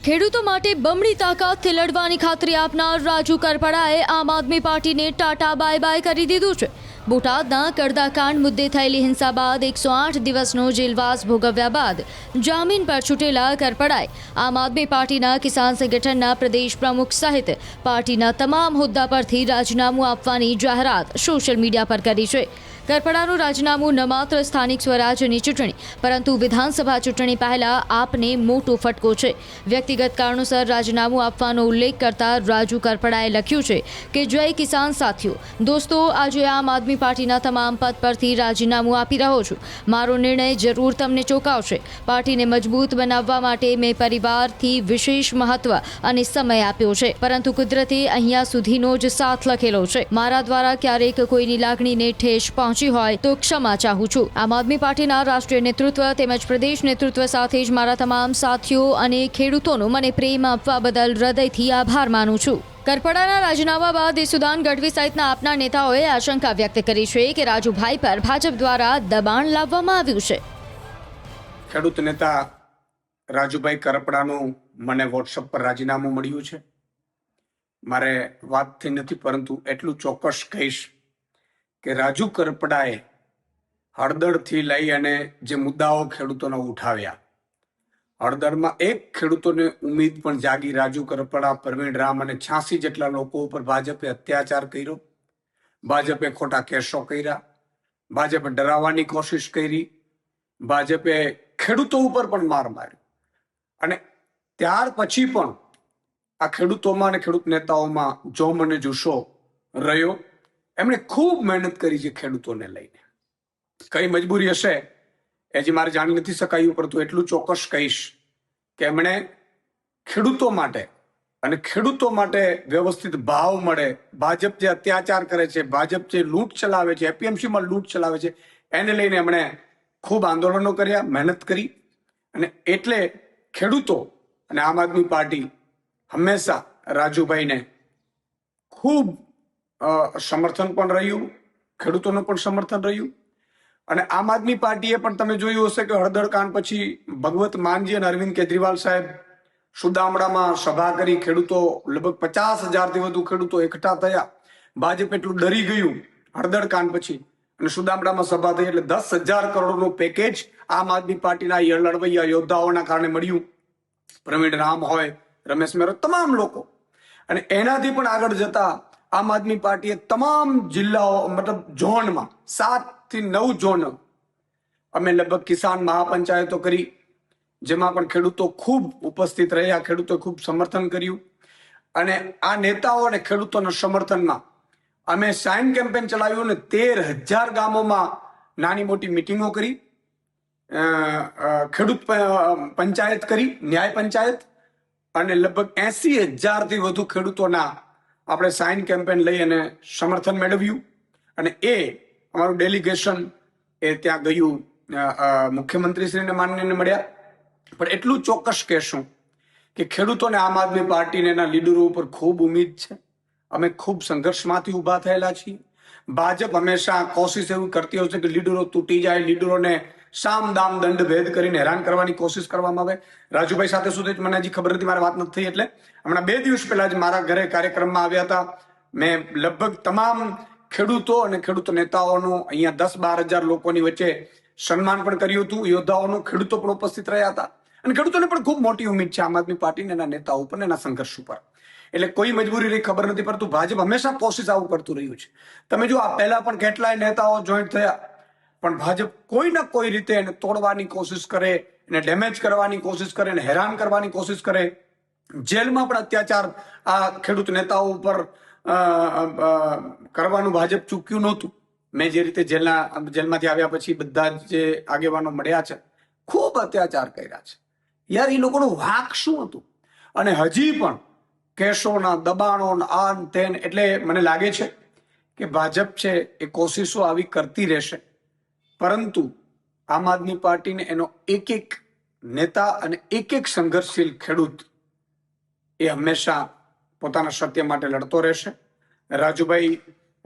ખેડૂતો માટે બમણી તાકાતથી લડવાની ખાતરી આપનાર રાજુ કરપડાએ આમ આદમી પાર્ટીને ટાટા બાય બાય કરી દીધું છે। બોટાદના કડદાકાંડ મુદ્દે થયેલી હિંસા બાદ 108 દિવસનો જેલવાસ ભોગવ્યા બાદ જામીન પર છૂટેલા કરપડાએ આમ આદમી પાર્ટીના કિસાન સંગઠનના પ્રદેશ પ્રમુખ સહિત પાર્ટીના તમામ હોદ્દા પરથી રાજીનામું આપવાની જાહેરાત સોશિયલ મીડિયા પર કરી છે। કરપડાનું રાજીનામું ન માત્ર સ્થાનિક સ્વરાજ્યની ચૂંટણી પરંતુ વિધાનસભા ચૂંટણી પહેલા આપને મોટો ફટકો છે। વ્યક્તિગત કારણોસર રાજીનામું આપવાનો ઉલ્લેખ કરતા રાજુ કરપડાએ લખ્યું છે કે જય કિસાન સાથીઓ, દોસ્તો, આજે આમ આદમી પાર્ટીના તમામ પદ પરથી રાજીનામું આપી રહ્યો છું। મારો નિર્ણય જરૂર તમને ચોંકાવશે। પાર્ટીને મજબૂત બનાવવા માટે મેં પરિવારથી વિશેષ મહત્વ અને સમય આપ્યો છે, પરંતુ કુદરતે અહીંયા સુધીનો જ સાથ લખેલો છે। મારા દ્વારા ક્યારેક કોઈની લાગણીને ઠેસ પહોંચી હોય તો ક્ષમા ચાહું છું। આમ આદમી પાર્ટીના રાષ્ટ્રીય નેતૃત્વ તેમજ પ્રદેશ નેતૃત્વ સાથે જ મારા તમામ સાથીઓ અને ખેડૂતોનો મને પ્રેમ આપવા બદલ હૃદયથી આભાર માનું છું। કરપડાના રાજીનામા બાદ ઈસુદાન ગઢવી સહિતના આપના નેતાઓએ આશંકા વ્યક્ત કરી છે કે રાજુભાઈ પર ભાજપ દ્વારા દબાણ લાવવામાં આવ્યું છે। ખેડૂત નેતા રાજુભાઈ કરપડાનું મને વોટ્સઅપ પર રાજીનામું મળ્યું છે। મારે વાતથી નથી, પરંતુ એટલું ચોક્કસ કહીશ કે રાજુ કરપડાએ હળદરથી લઈ અને જે મુદ્દાઓ ખેડૂતોને ઉઠાવ્યા, હળદરમાં એક ખેડૂતોને ઉમ્મીદ પણ જાગી। રાજુ કરપડા, પ્રવીણ રામ અને 86 જેટલા લોકો ઉપર ભાજપે અત્યાચાર કર્યો, ભાજપે ખોટા કેસો કર્યા, ભાજપે ડરાવવાની કોશિશ કરી, ભાજપે ખેડૂતો ઉપર પણ માર માર્યો અને ત્યાર પછી પણ આ ખેડૂતોમાં અને ખેડૂત નેતાઓમાં જોમ અને જુસ્સો રહ્યો। એમણે ખૂબ મહેનત કરી છે ખેડૂતોને લઈને। કઈ મજબૂરી હશે એ હજી મારે જાણી નથી શકાયું, પરંતુ એટલું ચોક્કસ કહીશ કે એમણે ખેડૂતો માટે અને ખેડૂતો માટે વ્યવસ્થિત ભાવ મળે, ભાજપ જે અત્યાચાર કરે છે, ભાજપ જે લૂંટ ચલાવે છે, એપીએમસીમાં લૂંટ ચલાવે છે, એને લઈને એમણે ખૂબ આંદોલનો કર્યા, મહેનત કરી અને એટલે ખેડૂતો અને આમ આદમી પાર્ટી હંમેશા રાજુભાઈને ખૂબ સમર્થન પણ રહ્યું, ખેડૂતોનું પણ સમર્થન રહ્યું। અને આમ આદમી પાર્ટીએ પણ તમે જોયું હશે કે હળદર કાંડ પછી ભગવત માનજી અને અરવિંદ કેજરીવાલ સાહેબ સુદામડામાં સભા કરી, ખેડૂતો લગભગ 50,000થી વધુ ખેડૂતો એકઠા થયા। ભાજપ એટલું ડરી ગયું હળદર કાંડ પછી અને સુદામડામાં સભા થઈ એટલે 10,000 કરોડનું પેકેજ આમ આદમી પાર્ટીના લડવૈયા યોદ્ધાઓના કારણે મળ્યું। પ્રવીણ રામ હોય, રમેશ મેરો, તમામ લોકો। અને એનાથી પણ આગળ જતા આમ આદમી પાર્ટીએ તમામ જિલ્લાઓ મતલબ ઝોનમાં 7 થી 9 ઝોન અમે લગભગ કિસાન મહાપંચાયતો કરી, જેમાં પણ ખેડૂતો ખૂબ ઉપસ્થિત રહ્યા, ખેડૂતોએ ખૂબ સમર્થન કર્યું। અને આ નેતાઓ અને ખેડૂતોના સમર્થનમાં અમે સાઇન કેમ્પેન ચલાવ્યું અને 13,000 ગામોમાં નાની મોટી મિટિંગો કરી, ખેડૂત પંચાયત કરી, ન્યાય પંચાયત, અને લગભગ 80,000થી વધુ ખેડૂતોના આપણે સાઇન કેમ્પેન લઈ અને સમર્થન મેળવ્યું। અને એ અમારું ડેલિગેશન એ ત્યાં ગયું, મુખ્યમંત્રીશ્રીને માનનીયને મળ્યા। પણ એટલું ચોક્કસ કહેશું કે ખેડૂતોને આમ આદમી પાર્ટીને એના લીડરો ઉપર ખૂબ ઉમ્મીદ છે। અમે ખૂબ સંઘર્ષમાંથી ઊભા થયેલા છીએ। ભાજપ હંમેશા કોશિશ એવી કરતી હોય છે કે લીડરો તૂટી જાય, લીડરોને સામ દામ દંડ ભેદ કરીને હેરાન કરવાની કોશિશ કરવામાં આવે। રાજુભાઈ સાથે સુધી મને હજી ખબર નથી, મારી વાત નથી થઈ, એટલે હમણાં 2 દિવસ પહેલા જ મારા ઘરે કાર્યક્રમમાં આવ્યા હતા। મેં લગભગ તમામ ખેડૂતો અને ખેડૂત નેતાઓનું અહીંયા 10-12 હજાર લોકોની વચ્ચે સન્માન પણ કર્યું હતું, યોદ્ધાઓનું। ખેડૂતો પણ ઉપસ્થિત રહ્યા હતા અને ખેડૂતોને પણ ખૂબ મોટી ઉમ્મીદ છે આમ આદમી પાર્ટીને એના નેતાઓ ઉપર, એના સંઘર્ષ ઉપર। એટલે કોઈ મજબૂરી રહી ખબર નથી, પરંતુ ભાજપ હંમેશા કોશિશ આવું કરતું રહ્યું છે। તમે જો આ પહેલા પણ કેટલાય નેતાઓ જોઈન્ટ થયા, પણ ભાજપ કોઈ ના કોઈ રીતે એને તોડવાની કોશિશ કરે, એને ડેમેજ કરવાની કોશિશ કરે, એને હેરાન કરવાની કોશિશ કરે। જેલમાં પણ અત્યાચાર આ ખેડૂત નેતાઓ ઉપર કરવાનું ભાજપ ચૂક્યું નહોતું। મેં જે રીતે જેલમાંથી આવ્યા પછી બધા જે આગેવાનો મળ્યા છે, ખૂબ અત્યાચાર કર્યા છે। યાર, એ લોકોનું વાંક શું હતું? અને હજી પણ કેસોના દબાણો આન તેન, એટલે મને લાગે છે કે ભાજપ છે એ કોશિશો આવી કરતી રહેશે, પરંતુ આમ આદમી પાર્ટીને એનો એક એક નેતા અને એક એક સંઘર્ષશીલ ખેડૂત એ હંમેશા પોતાના સત્ય માટે લડતો રહેશે। રાજુભાઈ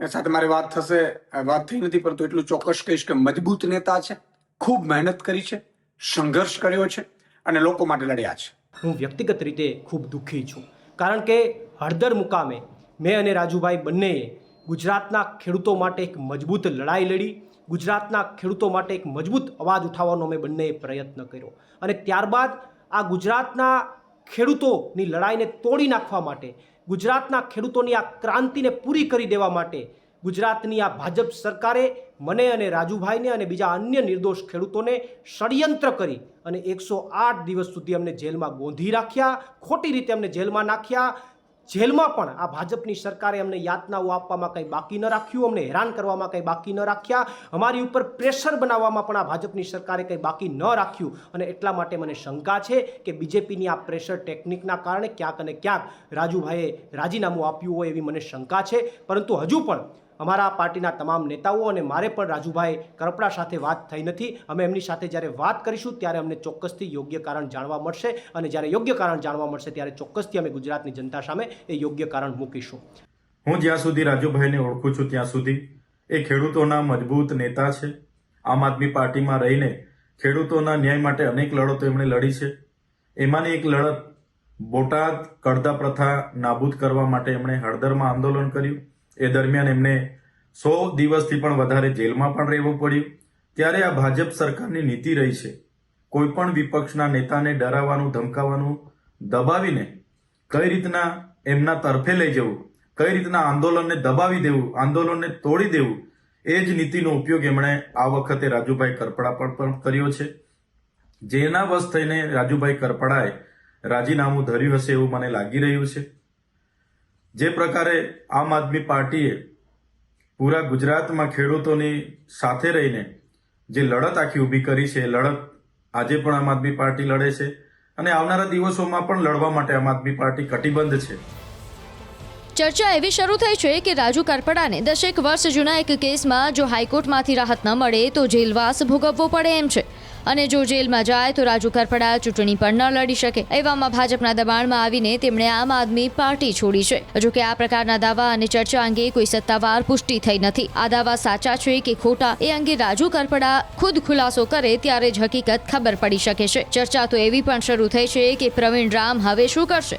સાથે મારી વાત થઈ નથી, પરંતુ એટલું ચોક્કસ કહીશ કે મજબૂત નેતા છે, ખૂબ મહેનત કરી છે, સંઘર્ષ કર્યો છે અને લોકો માટે લડ્યા છે। હું વ્યક્તિગત રીતે ખૂબ દુઃખી છું, કારણ કે હળદર મુકામે મેં અને રાજુભાઈ બંનેએ ગુજરાતના ખેડૂતો માટે એક મજબૂત લડાઈ લડી, ગુજરાતના ખેડૂતો માટે એક મજબૂત અવાજ ઉઠાવવાનો અમે બંનેએ પ્રયત્ન કર્યો અને ત્યારબાદ આ ગુજરાતના ખેડૂતોની લડાઈને તોડી નાખવા માટે, ગુજરાતના ખેડૂતોની આ ક્રાંતિને પૂરી કરી દેવા માટે ગુજરાતની આ ભાજપ સરકારે મને અને રાજુભાઈને અને બીજા અન્ય નિર્દોષ ખેડૂતોને ષડયંત્ર કરી અને 108 દિવસ સુધી અમને જેલમાં ગોંધી રાખ્યા, ખોટી રીતે અમને જેલમાં નાખ્યા. જેલમાં પણ આ ભાજપની સરકારે અમને યાતનાઓ આપવામાં કંઈ બાકી ન રાખ્યું, અમને હેરાન કરવામાં કંઈ બાકી ન રાખ્યા, અમારી ઉપર પ્રેશર બનાવવામાં પણ આ ભાજપની સરકારે કંઈ બાકી ન રાખ્યું. અને એટલા માટે મને શંકા છે કે બીજેપીની આ પ્રેશર ટેકનિકના કારણે ક્યાંક અને ક્યાંક રાજુભાઈએ રાજીનામું આપ્યું હોય એવી મને શંકા છે. પરંતુ હજુ પણ અમારા પાર્ટીના તમામ નેતાઓ અને મારે પણ રાજુભાઈ કરપડા સાથે વાત થઈ નથી. અમે એમની સાથે જ્યારે વાત કરીશું ત્યારે અમને ચોક્કસથી યોગ્ય કારણ જાણવા મળશે અને જ્યારે યોગ્ય કારણ જાણવા મળશે ત્યારે ચોક્કસથી અમે ગુજરાતની જનતા સામે એ યોગ્ય કારણ મૂકીશું. હું જ્યાં સુધી રાજુભાઈને ઓળખું છું ત્યાં સુધી એ ખેડૂતોના મજબૂત નેતા છે. આમ આદમી પાર્ટીમાં રહીને ખેડૂતોના ન્યાય માટે અનેક લડતો એમણે લડી છે. એમાંની એક લડત બોટાદ કડદા પ્રથા નાબૂદ કરવા માટે એમણે હળદરમાં આંદોલન કર્યું. એ દરમિયાન એમને 100 દિવસથી પણ વધારે જેલમાં પણ રહેવું પડ્યું. ત્યારે આ ભાજપ સરકારની નીતિ રહી છે કોઈ પણ વિપક્ષના નેતાને ડરાવવાનું, ધમકાવવાનું, દબાવીને કઈ રીતના એમના તરફે લઈ જવું, કઈ રીતના આંદોલનને દબાવી દેવું, આંદોલનને તોડી દેવું, એ જ નીતિનો ઉપયોગ એમણે આ વખતે રાજુભાઈ કરપડા પર પણ કર્યો છે. જેના વશ થઈને રાજુભાઈ કરપડાએ રાજીનામું ધર્યું હશે એવું મને લાગી રહ્યું છે. જે પ્રકારે આમ આદમી પાર્ટીએ પૂરા ગુજરાતમાં ખેડૂતોની સાથે રહીને જે લડત આખી ઊભી કરી છે, એ લડત આજે પણ આમ આદમી પાર્ટી લડે છે અને આવનારા દિવસોમાં પણ લડવા માટે આમ આદમી પાર્ટી કટિબદ્ધ છે. ચર્ચા એવી શરૂ થઈ છે કે રાજુ કરપડાને 10 વર્ષ જૂના એક કેસમાં જો હાઈકોર્ટમાંથી રાહત ન મળે તો જેલવાસ ભોગવવો પડે એમ છે અને જો જેલમાં જાય તો રાજુ કરપડા ચૂંટણી પણ ન લડી શકે. એવામાં ભાજપના દબાણમાં આવીને તેમણે આમ આદમી પાર્ટી છોડી છે. જો કે આ પ્રકારના દાવા અને ચર્ચા અંગે કોઈ સત્તાવાર પુષ્ટિ થઈ નથી. આ દાવા સાચા છે કે ખોટા એ અંગે રાજુ કરપડા ખુદ ખુલાસો કરે ત્યારે જ હકીકત ખબર પડી શકે છે. ચર્ચા તો એવી પણ શરૂ થઈ છે કે પ્રવીણ રામ હવે શું કરશે.